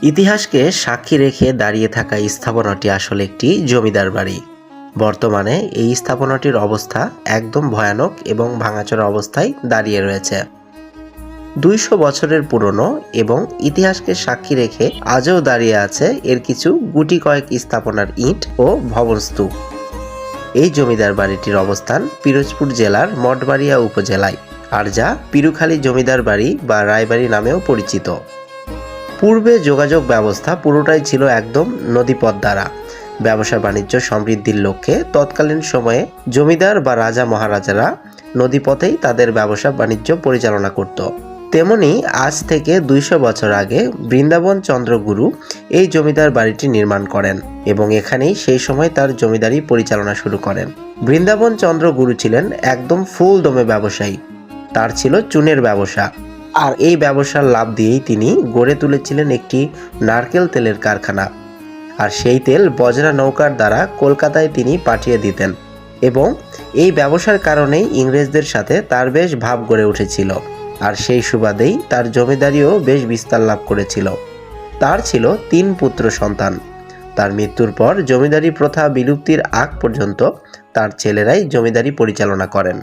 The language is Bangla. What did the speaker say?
ইতিহাসকে সাক্ষী রেখে দাঁড়িয়ে থাকা স্থাপনাটি আসলে একটি জমিদার বাড়ি। বর্তমানে এই স্থাপনাটির অবস্থা একদম ভয়ানক এবং ভাঙাচোরা অবস্থায় দাঁড়িয়ে রয়েছে। ২০০ বছরের পুরনো এবং ইতিহাসকে সাক্ষী রেখে আজও দাঁড়িয়ে আছে এর কিছু গুটি কয়েক স্থাপনার ইট ও ভবন স্তূপ। এই জমিদার বাড়িটির অবস্থান পিরোজপুর জেলার মঠবাড়িয়া উপজেলায়, আর যা পিরুখালী জমিদার বাড়ি বা রায়বাড়ি নামেও পরিচিত। পূর্বে যোগাযোগ ব্যবস্থা পুরোটাই ছিল একদম নদীপথ দ্বারা। ব্যবসা বাণিজ্য সমৃদ্ধির লক্ষ্যে তৎকালীন সময়ে জমিদার বা রাজা মহারাজারা নদীপথেই তাদের ব্যবসা বাণিজ্য পরিচালনা করত। তেমনি আজ থেকে ২০০ বছর আগে বৃন্দাবন চন্দ্রগুরু এই জমিদার বাড়িটি নির্মাণ করেন এবং এখানেই সেই সময় তার জমিদারি পরিচালনা শুরু করেন। বৃন্দাবন চন্দ্রগুরু ছিলেন একদম ফুল দমে ব্যবসায়ী। তার ছিল চুনের ব্যবসা, আর এই ব্যবসার লাভ দিয়েই তিনি গড়ে তুলেছিলেন একটি নারকেল তেলের কারখানা। আর সেই তেল বজরা নৌকার দ্বারা কলকাতায় তিনি পাঠিয়ে দিতেন এবং এই ব্যবসার কারণেই ইংরেজদের সাথে তার বেশ ভাব গড়ে উঠেছিল। আর সেই সুবাদেই তার জমিদারিও বেশ বিস্তার লাভ করেছিল। তার ছিল ৩ পুত্র সন্তান। তার মৃত্যুর পর জমিদারি প্রথা বিলুপ্তির আগ পর্যন্ত তার ছেলেরাই জমিদারি পরিচালনা করেন।